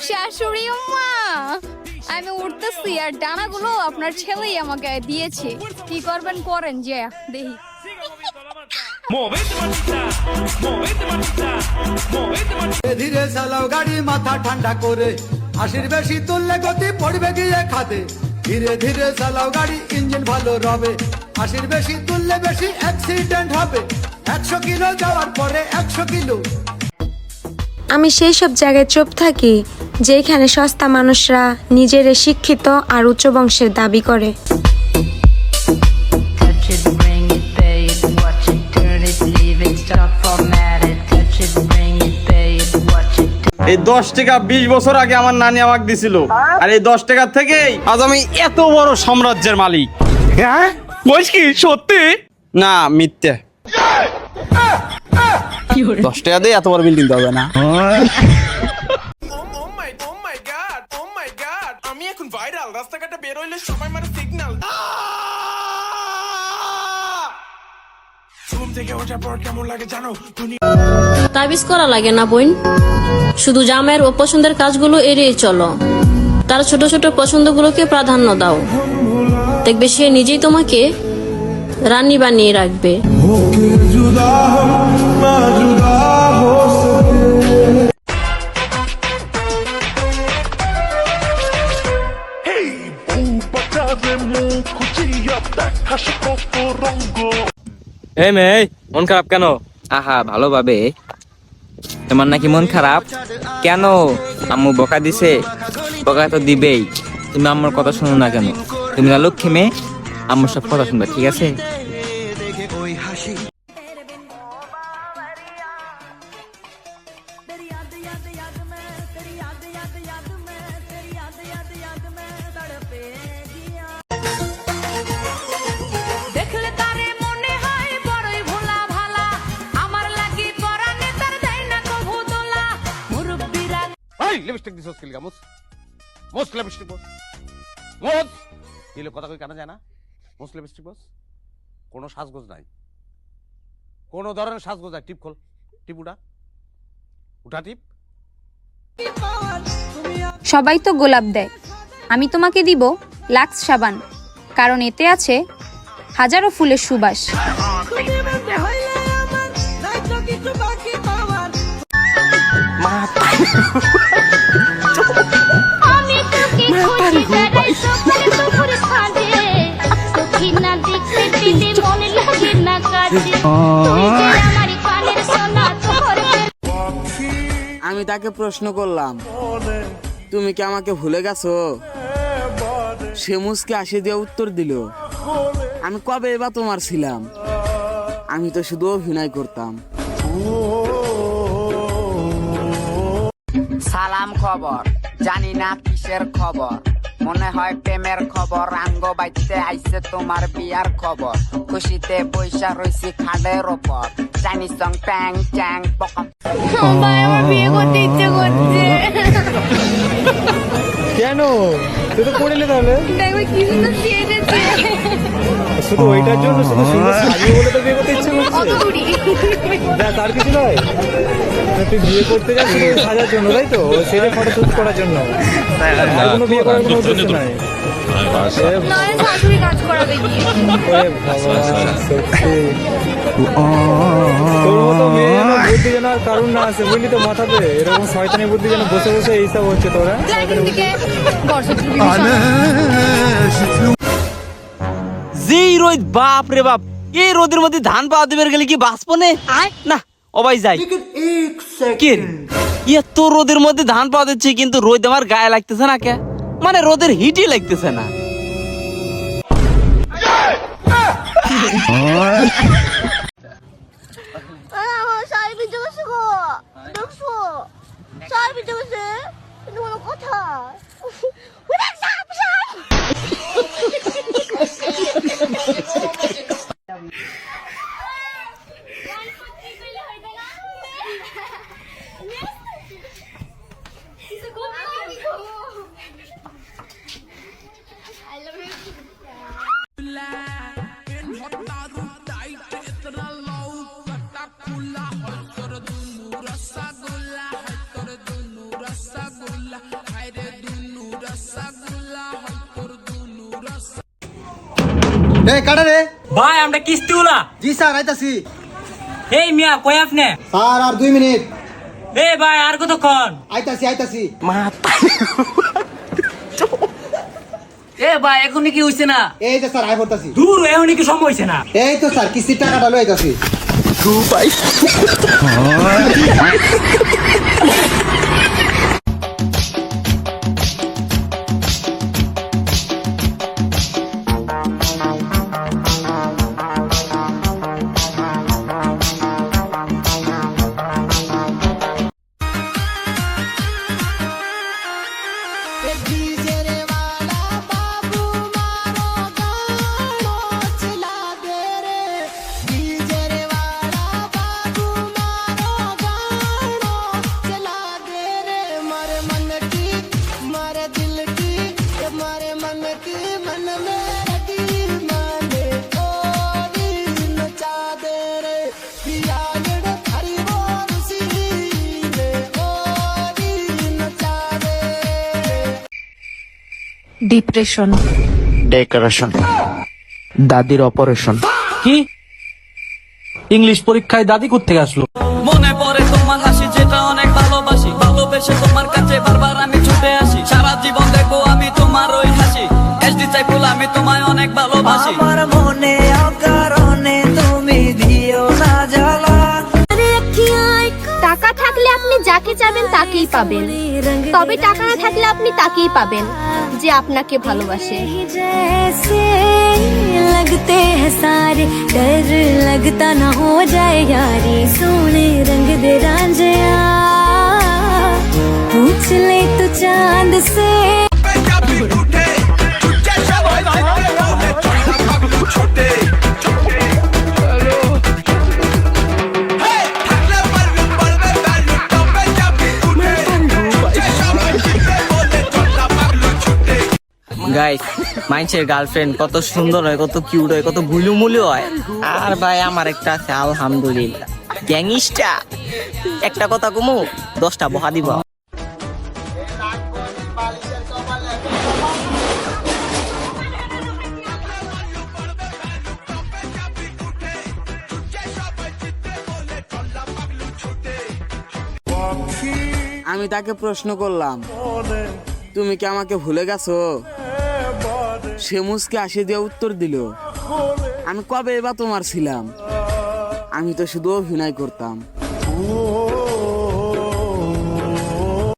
শাশুড়ি মা, আমি উঠতেছি আর ডানাগুলো আপনার ছেলেই আমাকে দিয়েছে। কি করবেন করেন, যে দেখি। ধীরে চালাও গাড়ি, মাথা ঠান্ডা করে, আশির বেশি তুললে গতি পড়বে গিয়ে খাদে। ধীরে ধীরে চালাও গাড়ি, ইঞ্জিন ভালো রবে, আশির বেশি তুললে বেশি অ্যাক্সিডেন্ট হবে। 100 কিলো যাওয়ার পরে 100 কিলো। আমি সেই সব জায়গায় চুপ থাকি যেখানে সস্তা মানুষরা নিজের শিক্ষিত আর উচ্চ বংশের দাবি করে। এই 10 টাকা 20 বছর আগে আমার নানি আমাকে দিছিল, আর এই 10 টাকা থেকেই আজ আমি এত বড় সাম্রাজ্যের মালিক। হ্যাঁ বলছ কি সত্যি? না, মিথ্যে। 10 টাকা দিয়ে এত বড় বিল্ডিং হবে না। আমি এখন ভাইরাল, রাস্তাঘাটে বের হইলে সবাই মারে সিগন্যাল। ঘুম থেকে ওঠার পর কেমন লাগে জানো? তাবিজ করা লাগে না বোন, শুধু জামাইয়ের অপছন্দের কাজগুলো এড়িয়ে চলো, তার ছোট ছোট পছন্দগুলোকে প্রাধান্য দাও, দেখবে সে নিজেই তোমাকে রানী বানিয়ে রাখবে। এই মেয়ে, মন খারাপ কেন? আহা ভালোভাবে, তোমার নাকি মন খারাপ কেন? আম্মু বকা দিছে? বকা তো দিবেই, তুমি আম্মুর কথা শুনো না কেন? তুমি না লক্ষ্মী মেয়ে, আম্মুর সব কথা শুনবে, ঠিক আছে? লিপস্টিক দিছস কি লাগা? মোস লিপস্টিক বস, মোস দিলে কথা কই কানা যায় না? মোস লিপস্টিক বস, কোনো সাজগোজ নাই, কোনো ধরনের সাজগোজ নাই। টিপ খোল, টিপ উঠা, উঠা টিপ। সবাই তো গোলাপ দেয়, আমি তোমাকে দিব লাক্স সাবান, কারণ এতে আছে হাজারো ফুলের সুবাস। আমি তাকে প্রশ্ন করলাম, তুমি কি আমাকে ভুলে গেছো? সে মুসকে আসে দিয়ে উত্তর দিল, আমি কবে এবার তোমার ছিলাম, আমি তো শুধু অভিনয় করতাম। সালাম খবর, জানি না কিসের খবর, মনে হয় প্রেমের খবর। আঙ্গ বাইতে আইছে তোমার বিয়ার খবর, খুশিতে পয়সা রইছি খাটের ওপর, চাইনিজ সং ট্যাং ট্যাং পকম। আমার বিয়ে করতে ইচ্ছে করছে। কেন? তুই তো পড়লে তাহলে দেখো কি সুন্দর চেয়েছে। শুধু ওইটার জন্য, শুধু সুন্দর সাজিয়ে বলে তো বিয়ে করতে ইচ্ছে করছে? দেখ আর কিছু নয়, তুই বিয়ে করতে যাস শুধু সাজার জন্য, তাই তো? সেটা ফটো শুট করার জন্য, আর কোনো বিয়ে করার কোনো উদ্দেশ্য নাই। শাশুড়ি কাজ করাবে গিয়ে। তোর মতো মেয়ে যেন বুদ্ধি যেন আর কারণ না আছে, বুঝলি তো? মাথাতে এরকম শয়তানি বুদ্ধি যেন বসে বসে এইসব হচ্ছে তোরা। যেই রোদ, বাপ রে বাপ, এই রোদের মধ্যে ধান পাওয়া দিবে গেলে কি বাঁচবো না? অবাই যাই কি এত রোদের মধ্যে ধান পাওয়া দিচ্ছে, কিন্তু রোদ আমার গায়ে লাগতেছে না। কে মানে রোদের হিটই লাগতেছে না। রসগোল্লা এই কাটা রে ভাই আমরা কিস্তিওয়ালা। জি স্যার আইতাছি এই মিয়া কই আপনি? স্যার আর 2 মিনিট এই ভাই আর কতক্ষণ? আইতাছি এ ভাই এখনই কি হইছে না? এই যে স্যার আই পড়তাছি দূর এখনই কি সময় হইছে না? এই তো স্যার কিস্তির টাকাটা লই আইতাছি ডিপ্রেশন, ডেকোরেশন, দাদির অপারেশন। কি ইংলিশ পরীক্ষায় দাদি কোত্থেকে আসলো? মনে পড়ে তোমার হাসি যেটা অনেক ভালোবাসি, ভালোবেসে তোমার কাছে বারবার আমি ছুটে আসি, সারা জীবন দেখবো আমি তোমার ওই হাসি, এসডি চাইপুল আমি তোমায় অনেক ভালোবাসি। আমার মনে অকারণে তুমি দিও না জ্বালা। টাকা থাকলে আপনি যাকে চাবেন তাকেই পাবেন, তবে টাকা না থাকলে আপনি তাকেই পাবেন যে আপনাকে ভালোবাসে। लगते हैं सारे डर लगता ना हो जाए यारी, सोने रंग दे रांझिया पूछ ले तो चांद से। গাইস মাইনসের গার্লফ্রেন্ড কত সুন্দর হয়, কত কিউট হয়, কত গুলুমুলু হয়। আর ভাই আমার একটা আছে আলহামদুলিল্লাহ গ্যাংস্টা। একটা কথা কমু 10টা বহা দিব। আমি তাকে প্রশ্ন করলাম, তুমি কি আমাকে ভুলে গেছো? সে মুসকে হাসি দিয়ে উত্তর দিল, আমি কবে বা তোমার ছিলাম, আমি তো শুধু অভিনয় করতাম।